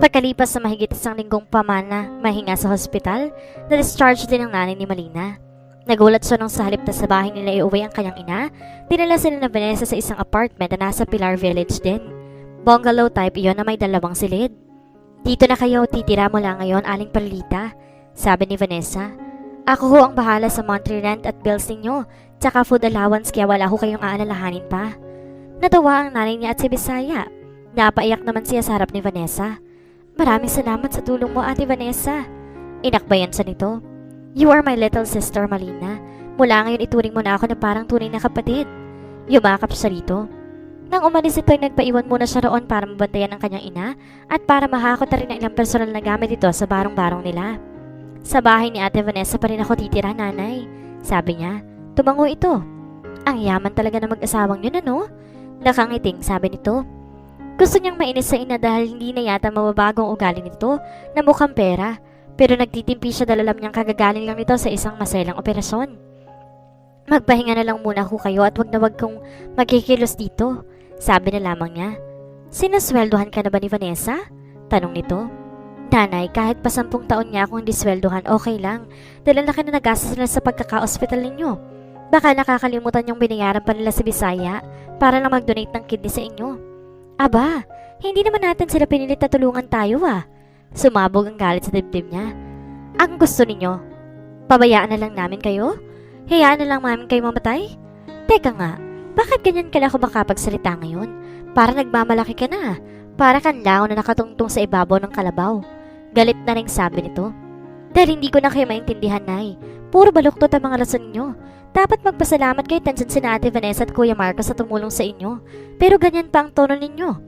Pagkalipas sa mahigit isang linggong pamana mahinga sa hospital, na-discharge din ang nanay ni Malina. Nagulat siya nung sa halip na sa bahay nila iuwi ang kanyang ina, dinala sila na Vanessa sa isang apartment na nasa Pilar Village din. Bungalow type iyon na may 2 silid. Dito na kayo, titira mo lang ngayon, Aling Perlita, sabi ni Vanessa. Ako ho ang bahala sa monthly rent at bills ninyo, tsaka food allowance kaya wala ho kayong aalalahanin pa. Natawa ang nanay niya at si Bisaya. Napaiyak naman siya sa harap ni Vanessa. Maraming salamat sa tulong mo, Ate Vanessa. Inakbayan siya nito. You are my little sister, Malina. Mula ngayon ituring mo na ako na parang tunay na kapatid. Yumakap siya rito. Nang umalis ito ay nagpaiwan muna siya roon para mabantayan ang kanyang ina at para mahakot na rin ang ilang personal na gamit ito sa barong-barong nila. Sa bahay ni Ate Vanessa pa rin ako titira, nanay. Sabi niya, tumango ito. Ang yaman talaga na mag-asawang yun, ano? Nakangiting, sabi nito. Gusto niyang mainis sa ina dahil hindi na yata mababago ang ugali nito na mukhang pera, pero nagtitimpi siya dahil alam niyang kagagaling lang nito sa isang maselang operasyon. Magpahinga na lang muna ho kayo at wag na wag kong magkikilos dito, sabi na lamang niya. Sinasweldohan ka na ba ni Vanessa? Tanong nito. Nanay, kahit pa 10 taon niya akong hindi sweldohan, okay lang, dahil laki na nagastos nila sa pagkaka-hospital ninyo. Baka nakakalimutan yung binayaran pa nila sa Bisaya para lang mag-donate ng kidney sa inyo. Aba, hindi naman natin sila pinilit na tulungan tayo Sumabog ang galit sa dibdib niya. Ang gusto ninyo, pabayaan na lang namin kayo? Hayaan na lang namin kayo mamatay? Teka nga, bakit ganyan ka na ako makapagsalita ngayon? Para nagmamalaki ka na. Para kang lao na nakatungtong sa ibabaw ng kalabaw. Galit na rin sabi nito. Dahil hindi ko na kayo maintindihan, Nay. Puro baluktot ang mga rason ninyo. Dapat magpasalamat kayo tension si Ate Vanessa at Kuya Marcos sa tumulong sa inyo. Pero ganyan pa ang tono ninyo.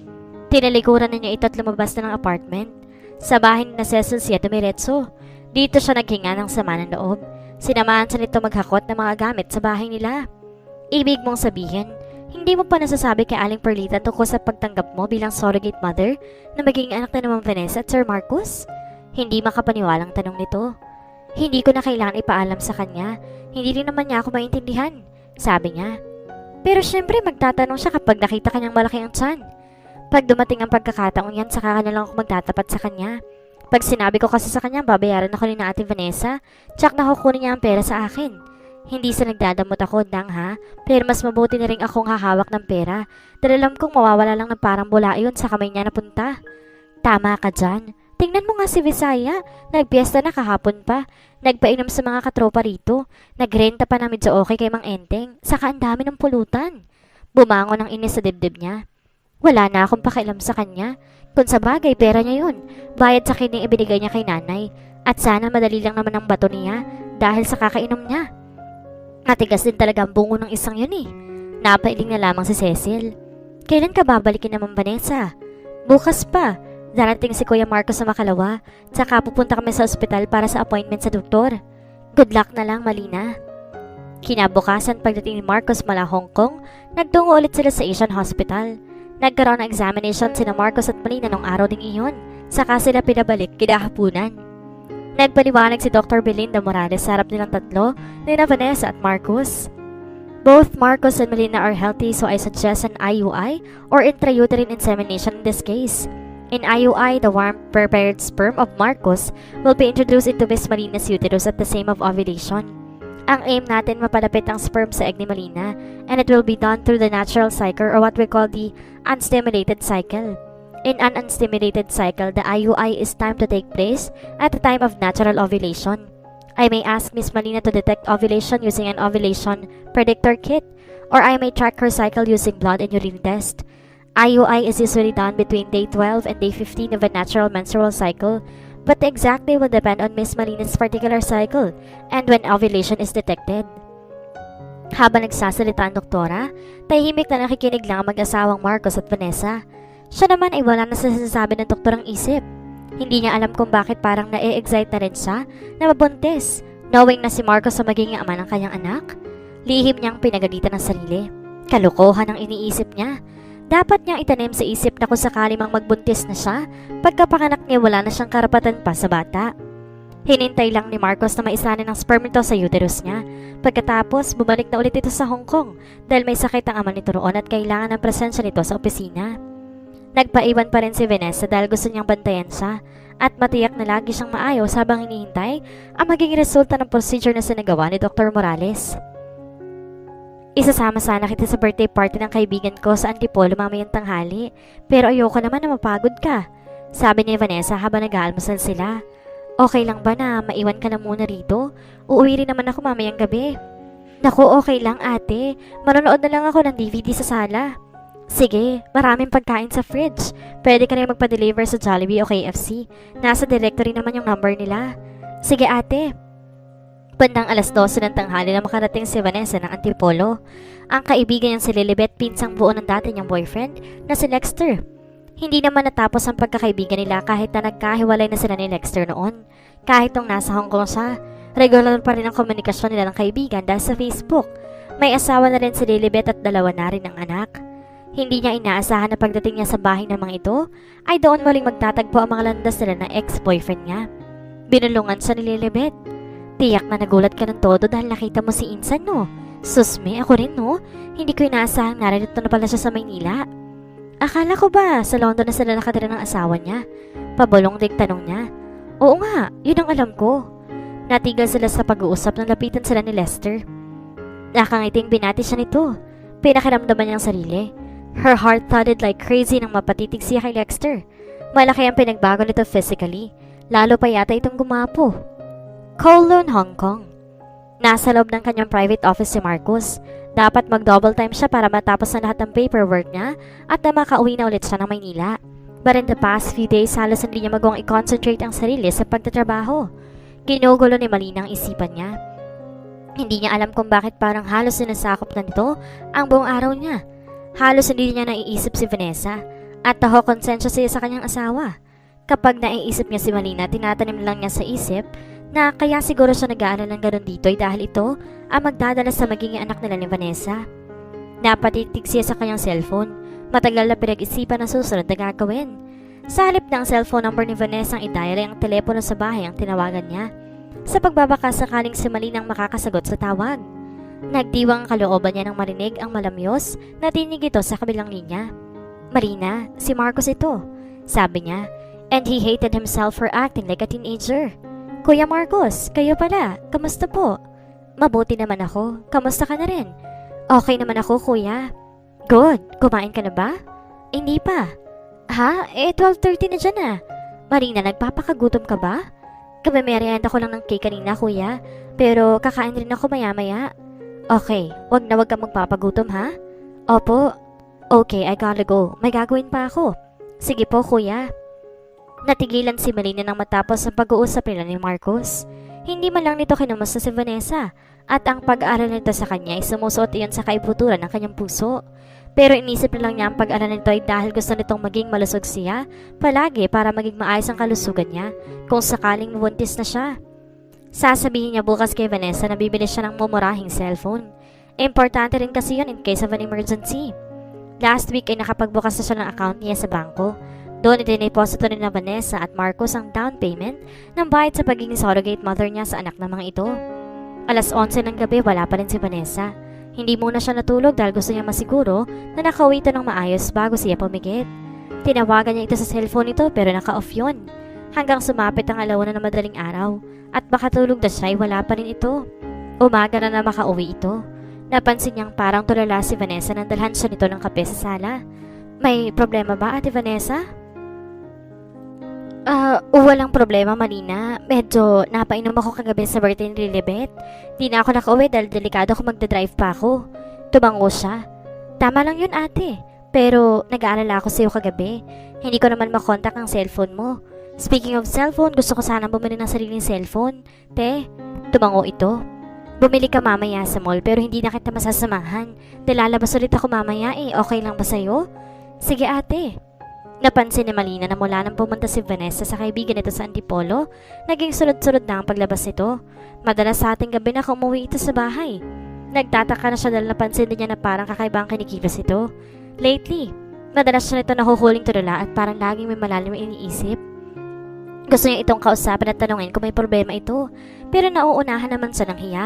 Tinalikuran ninyo ito at lumabas na ng apartment. Sa bahay na Cecil siya dumiretso. Dito siya naghinga ng sama ng loob. Sinamahan siya nito maghakot ng mga gamit sa bahay nila. Ibig mong sabihin, hindi mo pa nasasabi kay Aling Perlita tungkol sa pagtanggap mo bilang surrogate mother na magiging anak na naman Vanessa at Sir Marcos? Hindi makapaniwalang tanong nito. Hindi ko na kailangan ipaalam sa kanya. Hindi rin naman niya ako maintindihan, sabi niya. Pero syempre magtatanong siya kapag nakita kanyang malaki ang tiyan. Pag dumating ang pagkakataon yan, saka na lang ako magtatapat sa kanya. Pag sinabi ko kasi sa kanya, babayaran ako ni Ate Vanessa, tsak na kukunin niya ang pera sa akin. Hindi sa nagdadamot ako, Dang pero mas mabuti na rin akong hahawak ng pera dahil alam kong mawawala lang ng parang bula yun sa kamay niya napunta. Tama ka dyan. Tingnan mo nga si Visaya, nagpiesta na kahapon pa, nagpainom sa mga katropa rito, nagrenta pa namin sa okay kay Mang Enteng, saka ang dami ng pulutan. Bumangon ang inis sa dibdib niya. Wala na akong pakialam sa kanya, kung sa bagay pera niya yun, bayad sa kining ibinigay niya kay nanay, at sana madali lang naman ang bato niya dahil sa kakainom niya. Matigas din talaga ang bungo ng isang yun Napailing na lamang si Cecil. Kailan ka babalikin naman, Vanessa? Bukas pa. Darating si Kuya Marcos sa Makalawa, tsaka pupunta kami sa ospital para sa appointment sa doktor. Good luck na lang, Malina. Kinabukasan pagdating ni Marcos mula Hong Kong, nagtungo ulit sila sa Asian Hospital. Nagkaroon ng examination sina Marcos at Malina nung araw ding iyon, saka sila pinabalik kinahapunan. Nagpaliwanag si Dr. Belinda Morales sa harap nilang tatlo, nina Vanessa at Marcos. Both Marcos and Malina are healthy, so I suggest an IUI or intrauterine insemination in this case. In IUI, the warm prepared sperm of Marcos will be introduced into Miss Malina's uterus at the same of ovulation. Ang aim natin mapalapit ang sperm sa egg ni Malina, and it will be done through the natural cycle or what we call the unstimulated cycle. In an unstimulated cycle, the IUI is timed to take place at the time of natural ovulation. I may ask Miss Malina to detect ovulation using an ovulation predictor kit, or I may track her cycle using blood and urine test. IUI is usually done between day 12 and day 15 of a natural menstrual cycle, but the exact day will depend on Miss Malina's particular cycle and when ovulation is detected. Habang nagsasalita ang doktora, tahimik na nakikinig lang ang mag-asawang Marcos at Vanessa. Siya naman ay wala na sa sinasabi ng doktor ang isip. Hindi niya alam kung bakit parang na-excite na rin siya na mabuntis, knowing na si Marcos ang magiging ama ng kanyang anak. Lihim niyang pinagalitan ng sarili. Kalokohan ang iniisip niya. Dapat niyang itanim sa isip na kung sakali mang magbuntis na siya, pagkapanganak niya wala na siyang karapatan pa sa bata. Hinintay lang ni Marcos na maisanin ang sperm nito sa uterus niya. Pagkatapos, bumalik na ulit ito sa Hong Kong dahil may sakit ang ama nito roon at kailangan ng presensya nito sa opisina. Nagpaiwan pa rin si Vanessa dahil gusto niyang bantayan siya at matiyak na lagi siyang maayos habang hinihintay ang magiging resulta ng procedure na sinagawa ni Dr. Morales. Isasama sana kita sa birthday party ng kaibigan ko sa Antipolo mamayang tanghali, pero ayoko naman na mapagod ka, sabi ni Vanessa habang nag-aalmusal sila. Okay lang ba na maiwan ka na muna rito? Uuwi rin naman ako mamayang gabi. Naku, okay lang ate. Manonood na lang ako ng DVD sa sala. Sige, maraming pagkain sa fridge. Pwede ka rin magpa-deliver sa Jollibee o KFC. Nasa directory naman yung number nila. Sige ate. Bandang 12:00 ng tanghali na makarating si Vanessa ng Antipolo. Ang kaibigan niyang si Lilibet pinsang buo ng dati niyang boyfriend na si Lexter. Hindi naman natapos ang pagkakaibigan nila kahit na nagkahiwalay na sila ni Lexter noon. Kahit nung nasa Hong Kong siya, regular pa rin ang komunikasyon nila ng kaibigan dahil sa Facebook. May asawa na rin si Lilibet at 2 na rin ang anak. Hindi niya inaasahan na pagdating niya sa bahay ng mga ito, ay doon muling magtatagpo ang mga landas nila ng ex-boyfriend niya. Binulungan siya ni Lilibet. Tiyak na nagulat ka ng todo dahil nakita mo si Insan, no? Susme, ako rin, no? Hindi ko inaasahan nga rin ito na pala siya sa Maynila. Akala ko ba sa London na sila nakatira ng asawa niya? Pabulong din tanong niya. Oo nga, yun ang alam ko. Natigil sila sa pag-uusap nang lapitan sila ni Lester. Nakangiting binati siya nito. Pinakiramdaman niyang sarili. Her heart thudded like crazy nang mapatitig siya kay Lexter. Malaki ang pinagbago nito physically. Lalo pa yata itong gumapo. Kowloon, Hong Kong. Nasa loob ng kanyang private office si Marcos. Dapat mag-double time siya para matapos na lahat ng paperwork niya at na makauwi na ulit siya ng Maynila. But in the past few days, halos hindi niya magawang i-concentrate ang sarili sa pagtatrabaho. Ginugulo ni Malina ang isipan niya. Hindi niya alam kung bakit parang halos sinasakop na nito ang buong araw niya. Halos hindi niya naiisip si Vanessa at taho konsensya siya sa kanyang asawa. Kapag naiisip niya si Malina, tinatanim lang niya sa isip na kaya siguro siya nag-aaral ng ganun dito ay dahil ito ang magdadala sa magiging anak nila ni Vanessa. Napatitig siya sa kanyang cellphone. Matagal na pinag-isipan ang susunod na gagawin. Sa halip ng cellphone number ni Vanessa ang i-dial ay ang telepono sa bahay ang tinawagan niya. Sa pagbabaka sakaling si Malinang makakasagot sa tawag. Nagdiwang ang kalooban niya nang marinig ang malamyos na tinig ito sa kabilang linya. Marina, si Marcos ito, sabi niya, and he hated himself for acting like a teenager. Kuya Marcos, kayo pala. Kamusta po? Mabuti naman ako. Kamusta ka na rin? Okay naman ako, kuya. Good. Kumain ka na ba? Hindi pa. Ha? 12:30 na dyan ah. Marina, nagpapakagutom ka ba? Kamemerienda ko lang ng cake kanina, kuya. Pero kakain rin ako maya-maya. Okay, wag kang magpapagutom ha? Opo. Okay, I gotta go. May gagawin pa ako. Sige po, kuya. Natigilan si Malina nang matapos ang pag-uusap nila ni Marcos. Hindi man lang nito kinumusta si Vanessa at ang pag-aaral nito sa kanya ay sumusuot iyon sa kaibuturan ng kanyang puso. Pero inisip na lang niya ang pag-aaral nito ay dahil gusto nitong maging malusog siya palagi para maging maayos ang kalusugan niya kung sakaling mabuntis na siya. Sasabihin niya bukas kay Vanessa na bibili siya ng mumurahing cellphone. Importante rin kasi yun in case of an emergency. Last week ay nakapagbukas na siya ng account niya sa bangko. Doon idiniposito ni na Vanessa at Marcos ang down payment ng bayad sa pagiging surrogate mother niya sa anak ng mga ito. 11:00 ng gabi wala pa rin si Vanessa. Hindi muna siya natulog dahil gusto niya masiguro na nakauwi ito ng maayos bago siya pumigit. Tinawagan niya ito sa cellphone nito pero naka-off yun. Hanggang sumapit ang 1:00 ng madaling araw at makatulog na siya ay wala pa rin ito. Umaga na makauwi ito. Napansin niyang parang tulala si Vanessa nang dalhan siya nito ng kape sa sala. May problema ba, Ate Vanessa? Walang problema, Marina. Medyo napainom ako kagabi sa birthday ni Lilibet. Di na ako nakauwi dahil delikado ako magdadrive pa ako. Tumango siya. Tama lang yun, ate. Pero nag-aalala ako sa'yo kagabi. Hindi ko naman makontak ang cellphone mo. Speaking of cellphone, gusto ko sanang bumili ng sariling cellphone. Te, tumango ito. Bumili ka mamaya sa mall pero hindi na kita masasamahan. Lalabas ulit ako mamaya okay lang ba sa'yo? Sige ate. Napansin ni Malina na mula nang pumunta si Vanessa sa kaibigan nito sa Antipolo, naging sunod-sunod na ang paglabas nito. Madalas sa ating gabi na umuwi ito sa bahay. Nagtataka na siya dahil napansin din niya na parang kakaiba ang kinikilos ito. Lately, madalas siya nito nahuhuling tulala at parang laging may malalim ang iniisip. Gusto niya itong kausapin at tanungin kung may problema ito, pero nauunahan naman siya ng hiya.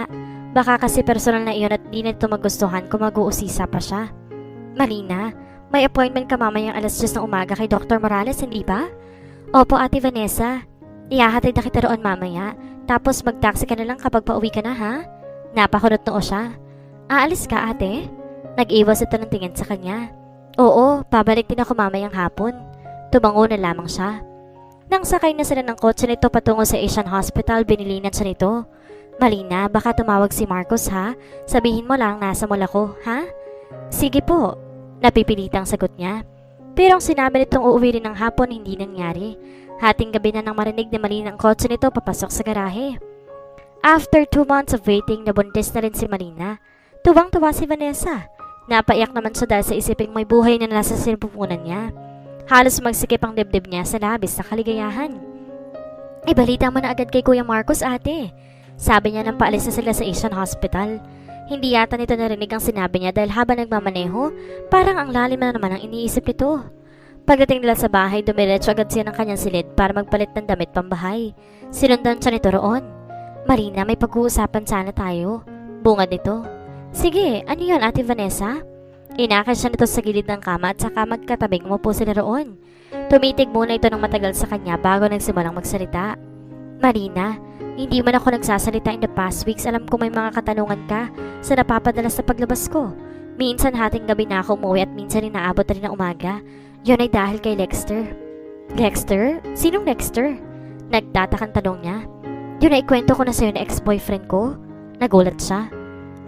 Baka kasi personal na iyon at di na ito magustuhan kung mag-uusisa pa siya. Malina, May appointment ka mamayang alas 10 ng umaga kay Dr. Morales, hindi ba? Opo, Ate Vanessa. Ihahatid na kita roon mamaya. Tapos mag-taxi ka na lang kapag pauwi ka na, ha? Napakunot noo siya. Aalis ka, ate? Nag-iwas ito ng tingin sa kanya. Oo, pabalik din ako mamayang hapon. Tumango na lamang siya. Nang sakay na sila ng kotse nito patungo sa Asian Hospital, binilinan siya nito. Malina, baka tumawag si Marcos, ha? Sabihin mo lang nasa mall ako, ha? Sige po. Napipilitang sagot niya. Pero ang sinabi nitong uuwi rin ng hapon hindi nangyari. Hating gabi na nang marinig ni Malina ang kotse nito papasok sa garahe. After 2 months of waiting, nabuntis na rin si Malina. Tuwang-tuwa si Vanessa. Napaiyak naman siya dahil sa isiping may buhay na nasa sinapupunan niya. Halos magsikip ang dibdib niya sa labis na kaligayahan. Ibalita mo na agad kay Kuya Marcos, ate. Sabi niya nang paalis na sila sa Asian Hospital. Hindi yata nito narinig ang sinabi niya dahil habang nagmamaneho, parang ang lalim na naman ang iniisip nito. Pagdating nila sa bahay, dumiretso agad siya ng kanyang silid para magpalit ng damit pambahay. Sinundan siya nito roon. Marina, may pag-uusapan sana tayo. Bungad nito. Sige, ano yun, Ate Vanessa? Inakay siya nito sa gilid ng kama at saka magkatabing umupo sila roon. Tumitig muna ito ng matagal sa kanya bago nagsimulang magsalita. Marina, hindi man ako nagsasalita in the past weeks. Alam ko may mga katanungan ka sa napapadala sa paglabas ko. Minsan hating gabi na ako umuwi at minsan inaabot na rin ng umaga. Yun ay dahil kay Lexter. Lexter? Sinong Lexter? Nagtatakang tanong niya. Yun ay kwento ko na sa'yo na ex-boyfriend ko. Nagulat siya.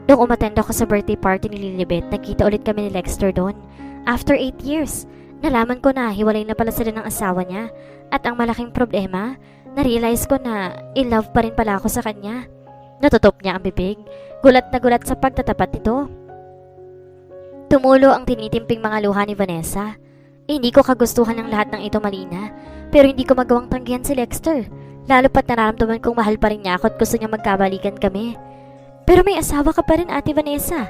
Nung umattend ako sa birthday party ni Lilibet, nakita ulit kami ni Lexter doon. After 8 years, nalaman ko na hiwalay na pala sila ng asawa niya. At ang malaking problema, na-realize ko na in love pa rin pala ako sa kanya. Natutop niya ang bibig. Gulat na gulat sa pagtatapat nito. Tumulo ang tinitimping mga luha ni Vanessa. Hindi ko kagustuhan ng lahat ng ito, Malina. Pero hindi ko magawang tanggihan si Lexter. Lalo pat nararamdaman kong mahal pa rin niya ako at gusto niya magkabalikan kami. Pero may asawa ka pa rin, Ate Vanessa.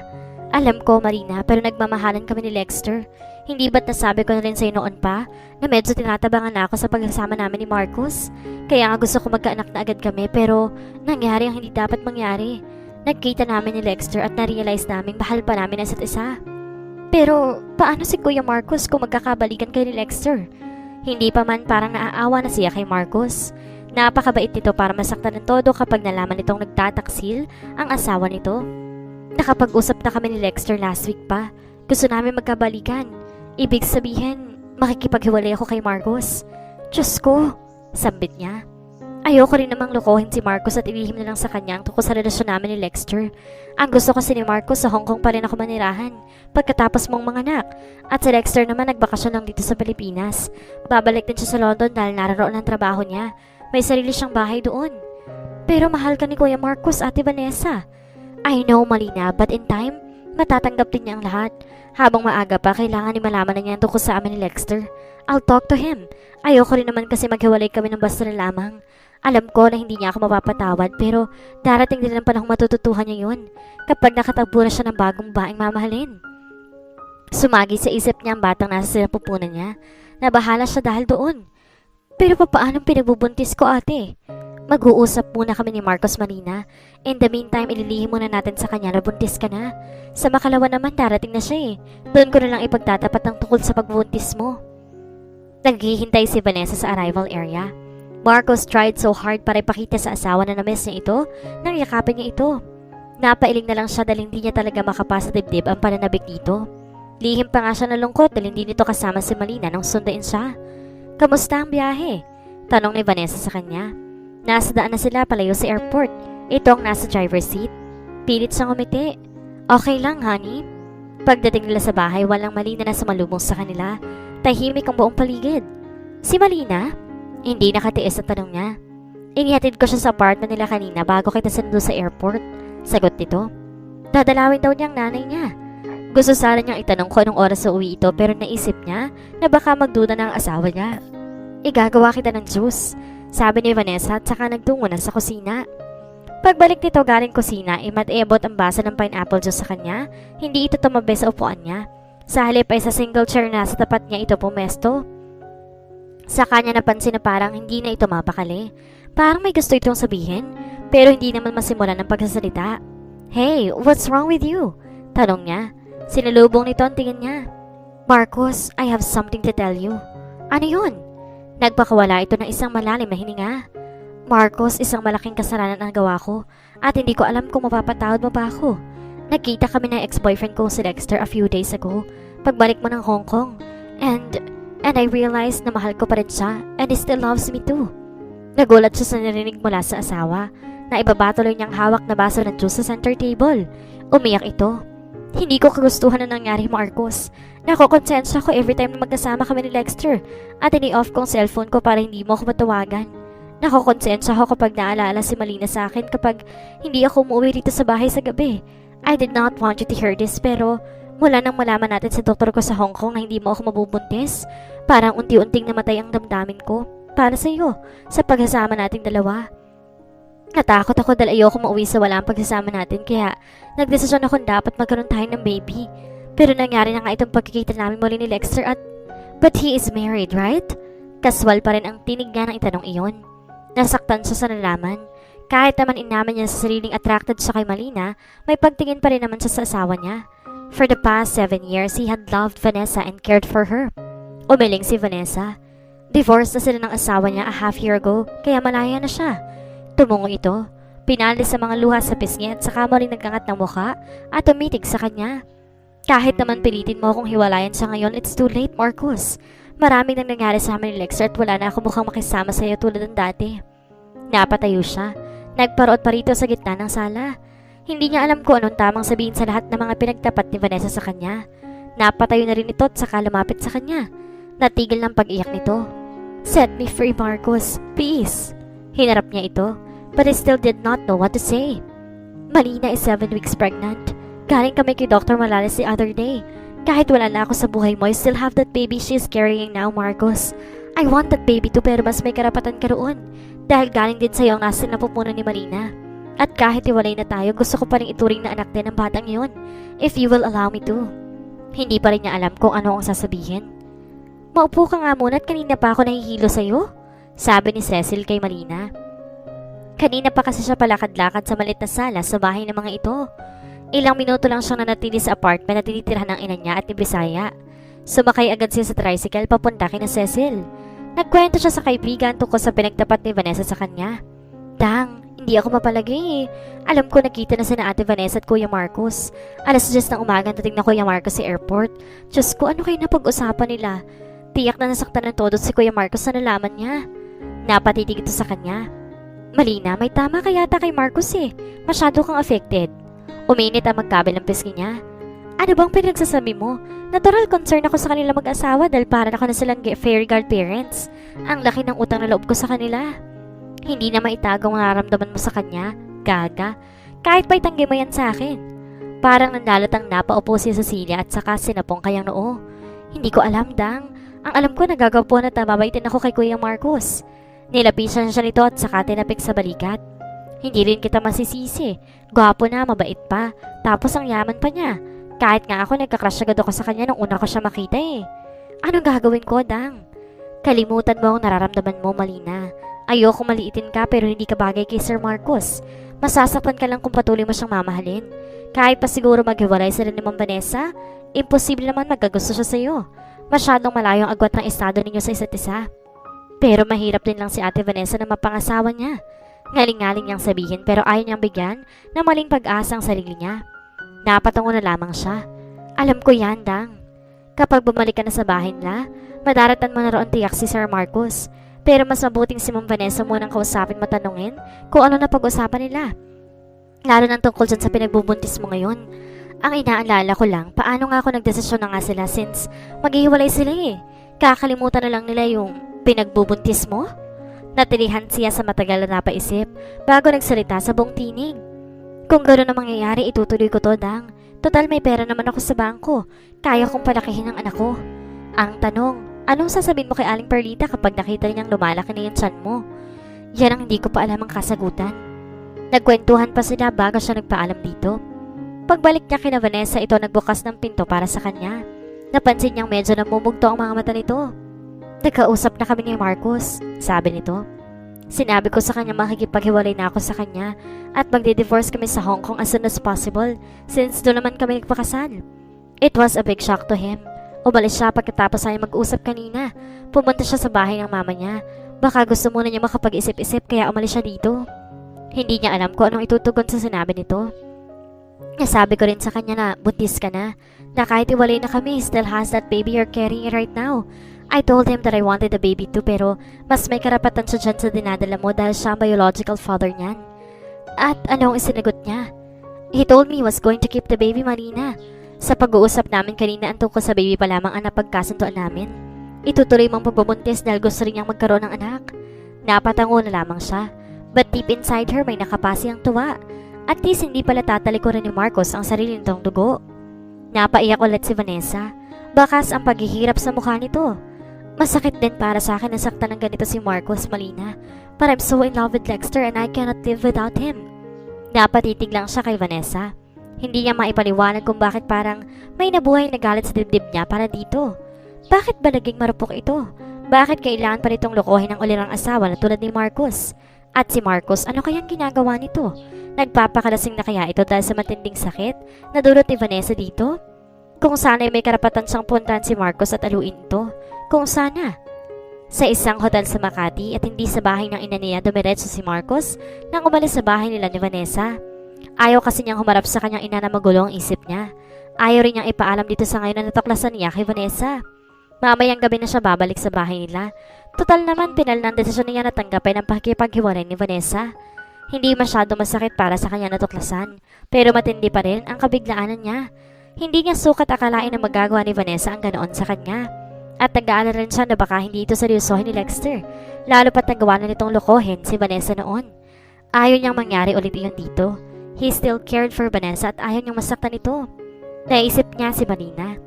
Alam ko, Marina, pero nagmamahalan kami ni Lexter. Hindi ba't nasabi ko na rin sa'yo noon pa na medyo tinatabangan na ako sa pagsasama namin ni Marcos? Kaya nga gusto ko magkaanak na agad kami pero nangyari ang hindi dapat mangyari. Nagkita namin ni Lexter at na-realize namin mahal pa namin ang isa't isa. Pero paano si Kuya Marcos kung magkakabalikan kayo ni Lexter? Hindi pa man parang naaawa na siya kay Marcos. Napakabait nito para masaktan ng todo kapag nalaman nitong nagtataksil ang asawa nito. Nakapag-usap na kami ni Lexter last week pa. Gusto namin magkabalikan. Ibig sabihin, makikipaghiwalay ako kay Marcos. Diyos ko, sambit niya. Ayoko rin namang lokohin si Marcos at ilihim na lang sa kanya ang tungkol sa relasyon namin ni Lexter. Ang gusto kasi ni Marcos sa Hong Kong pa rin ako manirahan pagkatapos mong manganak. At si Lexter naman nagbakasyon lang dito sa Pilipinas. Babalik din siya sa London dahil naroon ang trabaho niya. May sarili siyang bahay doon. Pero mahal ka ni Kuya Marcos, Ate Vanessa. I know, Malina, but in time, matatanggap din niya ang lahat. Habang maaga pa, kailangan ni malaman na niya tungkol sa amin ni Lexter. I'll talk to him. Ayoko rin naman kasi maghiwalay kami ng basta na lamang. Alam ko na hindi niya ako mapapatawad pero darating din ang panahong matututuhan niya yun kapag nakatagpo na siya ng bagong baeng mamahalin. Sumagi sa isip niya ang batang nasa sinapupunan niya. Nabahala siya dahil doon. Pero papaanong pinagbubuntis ko, ate? Mag-uusap muna kami ni Marcos, Marina. In the meantime, ililihim muna natin sa kanya na buntis ka na. Sa makalawa naman, darating na siya eh. Doon ko na lang ipagtatapat ng tungkol sa pagbubuntis mo. Naghihintay si Vanessa sa arrival area. Marcos tried so hard para ipakita sa asawa na na-miss niya ito nang yakapin niya ito. Napailing na lang siya dahil hindi niya talaga makapasa dibdib ang pananabik dito. Lihim pa nga siya ng lungkot dahil hindi nito kasama si Malina nang sundain siya. Kamusta ang biyahe? Tanong ni Vanessa sa kanya. Nasa daan na sila palayo sa airport. Ito ang nasa driver's seat. Pilit siyang umiti. Okay lang, honey. Pagdating nila sa bahay, walang Malina na sumalubong sa kanila. Tahimik ang buong paligid. Si Malina? Hindi nakatiis sa tanong niya. Inihatid ko siya sa apartment nila kanina bago kita sundo sa airport. Sagot nito. Dadalawin daw niya ang nanay niya. Gusto sana niyang itanong ko anong oras sa uwi ito pero naisip niya na baka magduda ng asawa niya. Igagawa kita ng juice, sabi ni Vanessa at saka nagtungo na sa kusina. Pagbalik nito galing kusina, imat-ebot ang basa ng pineapple juice sa kanya. Hindi ito tumabi sa upuan niya. Sa halip ay sa single chair na sa tapat niya ito pumesto. Sa kanya napansin na parang hindi na ito mapakali. Parang may gusto itong sabihin, pero hindi naman masimulan ng pagsasalita. Hey, what's wrong with you? Tanong niya. Sinalubong nito ang tingin niya. Marcos, I have something to tell you. Ano yun? Nagpakawala ito ng isang malalim na hininga. Marcos, isang malaking kasalanan ang nagawa ko at hindi ko alam kung mapapatawad mo pa ako. Nagkita kami ng ex-boyfriend ko si Dexter a few days ago, pagbalik mo ng Hong Kong. And I realized na mahal ko pa rin siya and he still loves me too. Nagulat siya sa narinig mula sa asawa na ibabatuloy niyang hawak na baso ng juice sa center table. Umiyak ito. Hindi ko kagustuhan na nangyari, Marcos. Nakokonsensya ko every time na magkasama kami ni Dexter at ini-off kong cellphone ko para hindi mo ako matawagan. Nakokonsensya ko kapag naalala si Malina sa akin kapag hindi ako umuwi dito sa bahay sa gabi. I did not want you to hear this pero mula nang malaman natin sa doktor ko sa Hong Kong na hindi mo ako mabubuntis, parang unti-unting namatay ang damdamin ko para sa iyo sa pagsasama nating dalawa. Natakot ako dahil ayoko mauwi sa walang pagsasama natin kaya nagdesisyon ako dapat magkaroon tayo ng baby. Pero nangyari na nga itong pagkikita namin muli ni Dexter but he is married, right? Kaswal pa rin ang tinig niya ng itanong iyon. Nasaktan siya sa nalaman. Kahit naman inaman niya sa sariling attracted siya kay Malina, may pagtingin pa rin naman siya sa asawa niya. For the past 7 years, he had loved Vanessa and cared for her. Umiling si Vanessa. Divorced na sila ng asawa niya a half year ago, kaya malaya na siya. Tumungo ito. Pinalis sa mga luha sa pisngi at saka muling nagkangat ng mukha at tumitig sa kanya. Kahit naman pilitin mo akong hiwalayan siya ngayon, it's too late, Marcos. Maraming nang nangyari sa amin ni Lexter at wala na ako mukhang makisama sa iyo tulad ng dati. Napatayo siya. Nagparoot pa rito sa gitna ng sala. Hindi niya alam kung anong tamang sabihin sa lahat ng mga pinagtapat ni Vanessa sa kanya. Napatayo na rin ito at saka lumapit sa kanya. Natigil ng pag-iyak nito. Set me free, Marcos. Please. Hinarap niya ito, but I still did not know what to say. Malina is 7 weeks pregnant. Galing kami kay Dr. Morales the other day. Kahit wala na ako sa buhay mo, I still have that baby she's carrying now, Marcos. I want that baby too pero mas may karapatan ka roon. Dahil galing din sa'yo ang nasa napupunan ni Malina. At kahit iwalay na tayo, gusto ko pa rin ituring na anak din ng batang yun. If you will allow me to. Hindi pa rin niya alam kung ano ang sasabihin. Maupo ka nga muna at kanina pa ako nahihilo sa'yo, sabi ni Cecil kay Malina. Kanina pa kasi siya palakad-lakad sa maliit na sala sa bahay ng mga ito. Ilang minuto lang siyang nanatili sa apartment na tinitirahan ng ina niya at ni Bisaya. Sumakay agad siya sa tricycle papunta kina Cecil. Nagkwento siya sa kaibigan tungkol sa pinagtapat ni Vanessa sa kanya. Dang, hindi ako mapalagay eh. Alam ko nakita na sina Ate Vanessa at Kuya Marcos. Alas 10 ng umaga dating na Kuya Marcos sa airport. Diyos ko, ano kayo na pag-usapan nila? Tiyak na nasaktan ng todo si Kuya Marcos na nalaman niya. Napatitig ito sa kanya. Malina, may tama ka yata kay Marcos eh. Masyado kang affected. Uminit ang magkabel ng pisngi niya. Ano bang pinagsasabi mo? Natural concern ako sa kanila mag-asawa dahil para na ako na silang fairy guard parents. Ang laki ng utang na loob ko sa kanila. Hindi na maitago ang nararamdaman mo sa kanya, gaga. Kahit pa itanggi mo yan sa akin. Parang nandalatang napaupo si Cecilia at saka sinapong kayang noo. Hindi ko alam, Dang. Ang alam ko nagagapuan at nababaitin ako kay Kuya Marcos. Nilapisan siya nito at saka tinapik sa balikat. Hindi rin kita masisisi. Gwapo na, mabait pa. Tapos ang yaman pa niya. Kahit nga ako nagka-crush agad ako sa kanya nung una ko siya makita eh. Anong gagawin ko, Dang? Kalimutan mo ang nararamdaman mo, Malina. Ayoko maliitin ka pero hindi ka bagay kay Sir Marcos. Masasaktan ka lang kung patuloy mo siyang mamahalin. Kahit pa siguro maghiwalay sila ni Ma'am Vanessa, imposible naman magkagusto siya sa'yo. Masyadong malayo ang agwat ng estado ninyo sa isa't isa. Pero mahirap din lang si Ate Vanessa na mapangasawa niya. Ngaling-ngaling niyang sabihin pero ayaw niyang bigyan na maling pag-asa ang sarili niya. Napatungo na lamang siya. Alam ko yan, Dang. Kapag bumalik ka na sa bahay nila, madaratan mo na roon tiyak si Sir Marcos. Pero mas mabuting si Ma'am Vanessa munang kausapin matanungin kung ano na pag-usapan nila. Lalo nang tungkol dyan sa pinagbubuntis mo ngayon. Ang inaalala ko lang, paano nga ako nagdesisyon na nga sila since maghihiwalay sila eh. Kakalimutan na lang nila yung pinagbubuntis mo? Natilihan siya sa matagal na napaisip bago nagsalita sa buong tinig. Kung gano'n ang mangyayari, itutuloy ko to, Dang. Total may pera naman ako sa bangko. Kaya kong palakihin ang anak ko. Ang tanong, anong sasabihin mo kay Aling Perlita kapag nakita niyang lumalaki na yung tiyan mo? Yan ang hindi ko pa alam ang kasagutan. Nagkwentuhan pa sila bago siya nagpaalam dito. Pagbalik niya kina Vanessa, ito nagbukas ng pinto para sa kanya. Napansin niyang medyo namumugto ang mga mata nito. Nagkausap na kami ni Marcos, sabi nito. Sinabi ko sa kanya makikipaghiwalay na ako sa kanya at magde-divorce kami sa Hong Kong as soon as possible since doon naman kami nagpakasal. It was a big shock to him. Umalis siya pagkatapos ay mag-usap kanina. Pumunta siya sa bahay ng mama niya. Baka gusto muna niya makapag-isip-isip kaya umalis siya dito. Hindi niya alam kung anong itutugon sa sinabi nito. Nasabi ko rin sa kanya na buntis ka na kahit iwalay na kami, still has that baby you're carrying right now. I told him that I wanted a baby too pero mas may karapatan siya dyan sa dinadala mo dahil siya ang biological father niyan. At anong isinagot niya? He told me he was going to keep the baby, Marina. Sa pag-uusap namin kanina ang tungkol sa baby pa lamang ang napagkasunduan namin. Itutuloy mong pagbubuntis dahil gusto rin niyang magkaroon ng anak. Napatango na lamang siya. But deep inside her may nakapasi ang tuwa. At least hindi pala tatalikuran ni Marcos ang sarili nitong dugo. Napaiyak ulit si Vanessa. Bakas ang paghihirap sa mukha nito. Masakit din para sa akin na saktan ng ganito si Marcos, Malina. But I'm so in love with Dexter and I cannot live without him. Napatitig lang siya kay Vanessa. Hindi niya maipaliwanag kung bakit parang may nabuhay na galit sa dibdib niya para dito. Bakit ba naging marupok ito? Bakit kailangan pa nitong lokohin ang ulirang asawa na tulad ni Marcos? At si Marcos, ano kayang ginagawa nito? Nagpapakalasing na kaya ito dahil sa matinding sakit na dulot ni Vanessa dito? Kung sana'y may karapatan siyang puntahan si Marcos at aluin ito. Kung sana. Sa isang hotel sa Makati at hindi sa bahay ng ina niya dumiretso si Marcos nang umalis sa bahay nila ni Vanessa. Ayaw kasi niyang humarap sa kanyang ina na magulo ang isip niya. Ayaw rin niyang ipaalam dito sa ngayon na natuklasan niya kay Vanessa. Mamayang gabi na siya babalik sa bahay nila. Total naman pinal ng desisyon niya na tanggapin ang pakikipaghiwalay ni Vanessa. Hindi masyado masakit para sa kanya natuklasan, pero matindi pa rin ang kabiglaanan niya. Hindi niya sukat akalain na magagawa ni Vanessa ang ganoon sa kanya. At nag-aalala rin siya na baka hindi ito seryosohin ni Dexter, lalo pat nagawa na nitong lokohin si Vanessa noon. Ayaw niyang mangyari ulit iyon dito. He still cared for Vanessa at ayaw niyang masaktan ito. Naisip niya si Marina.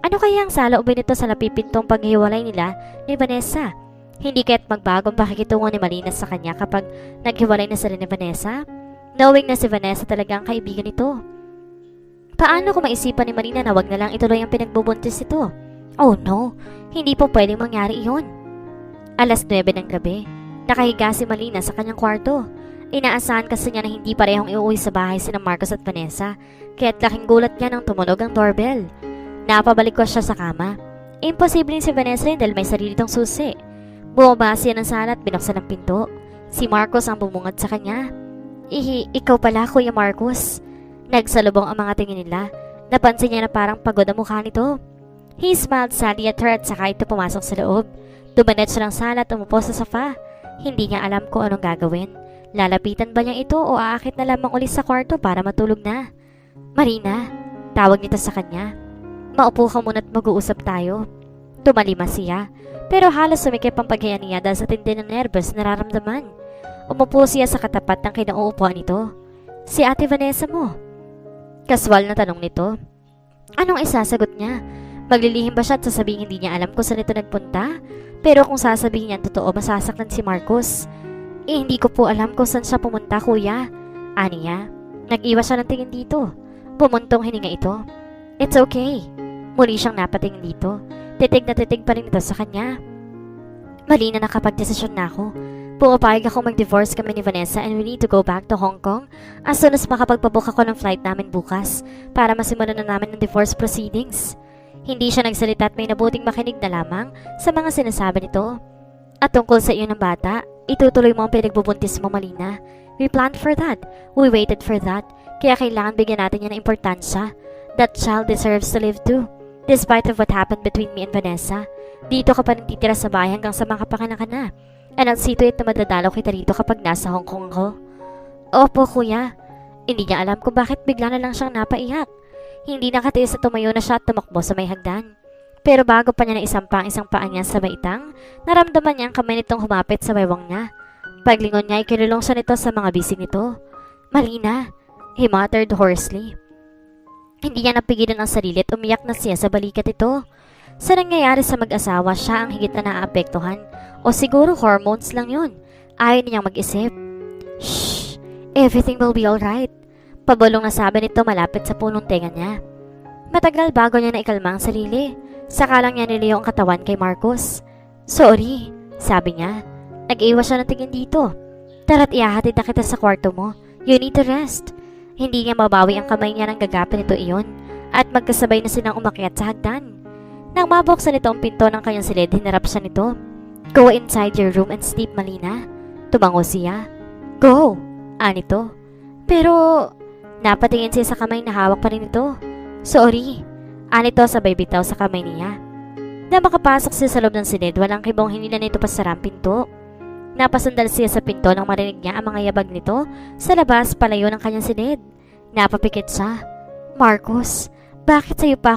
Ano kaya ang saloobin nito sa napipintong paghiwalay nila ni Vanessa? Hindi kaya't magbago ang pakikitungo ni Marina sa kanya kapag naghiwalay na sila ni Vanessa? Knowing na si Vanessa talaga ang kaibigan nito. Paano kung maisipan ni Marina na wag na lang ituloy ang pinagbubuntis ito? Oh no, hindi po pwedeng mangyari iyon. Alas 9 ng gabi, nakahiga si Marina sa kanyang kwarto. Inaasahan kasi niya na hindi parehong iuwi sa bahay sina Marcos at Vanessa, kaya't laking gulat niya nang tumunog ang doorbell. Napabalik ko siya sa kama. Imposible si Vanessa rin dahil may sarili itong susi. Bumaba siya ng sala at binuksan ang pinto. Si Marcos ang bumungad sa kanya. Ikaw pala, Kuya Marcos. Nagsalubong ang mga tingin nila. Napansin niya na parang pagod ang mukha nito. He smiled sadly at her at saka ito pumasok sa loob. Dumanat siya ng sala at umupo sa sofa. Hindi niya alam kung anong gagawin. Lalapitan ba niya ito o aakit na lamang ulit sa kwarto para matulog na? Marina, tawag nito sa kanya. Maupo ka muna at mag-uusap tayo. Tumalima siya, pero halos sumikip ang pagkaya niya dahil sa tindi ng nervous na nararamdaman. Umupo siya sa katapat ng kinauupuan nito. Si Ate Vanessa mo. Kaswal na tanong nito. Anong isasagot niya? Maglilihim ba siya at sasabihin hindi niya alam kung saan ito nagpunta? Pero kung sasabihin niya ang totoo, masasaktan si Marcos. Hindi ko po alam kung saan siya pumunta, kuya. Aniya, nag-iwas siya ng tingin dito. Pumuntong hininga ito. It's okay. Muli siyang napatingin dito. Titig na titig pa rin ito sa kanya. Mali na nakapag-desisyon na ako. Pumapayag ako mag-divorce kami ni Vanessa and we need to go back to Hong Kong as soon as makapagpabook ako ng flight namin bukas para masimulan na namin ng divorce proceedings. Hindi siya nagsalita at may nabuting makinig na lamang sa mga sinasabi nito. At tungkol sa iyo ng bata, itutuloy mo ang pinagbubuntis mo, Malina. We planned for that. We waited for that. Kaya kailangan bigyan natin yan ng importansya. That child deserves to live too. Despite of what happened between me and Vanessa, dito ka pa rin titira sa bahay hanggang sa makapakanak ka na. And I'll see to it na madadalaw kita rito kapag nasa Hong Kong ko. Opo, kuya. Hindi niya alam kung bakit bigla na lang siyang napaiyak. Hindi nakatiis na tumayo na siya at tumakbo sa may hagdan. Pero bago pa niya na isampa ang isang paa niya sa baitang, naramdaman niya ang kamay nitong humapit sa baywang niya. Paglingon niya ay kinulong siya nito sa mga bisig nito. Marina, he muttered hoarsely. Hindi niya napigilan ang sarili at umiyak na siya sa balikat ito. Sa nangyayari sa mag-asawa, siya ang higit na naapektuhan. O siguro hormones lang yun. Ayaw niyang mag-isip. Shh! Everything will be alright. Pabulong na sabi nito malapit sa punong tenga niya. Matagal bago niya naikalma ang sarili. Saka lang niya niliyo ang katawan kay Marcos. Sorry, sabi niya. Nag-iwas siya ng tingin dito. Tara't ihahatid na kita sa kwarto mo. You need to rest. Hindi niya mabawi ang kamay niya nang gagapin nito iyon. At magkasabay na silang umakyat sa hagdan. Nang mabuksan nito ang pinto ng kanyang silid, hinarap siya nito. Go inside your room and sleep, Malina. Tumango siya. Go! Anito. Pero, napatingin siya sa kamay na hawak pa rin ito. Sorry. Anito sabay bitaw sa kamay niya. Na makapasok siya sa loob ng silid, walang kibong hinila nito pasara ang pinto. Napasandal siya sa pinto nang marinig niya ang mga yabag nito sa labas palayo ng kanyang silid. Napapikit siya. Marcos, bakit sa'yo pa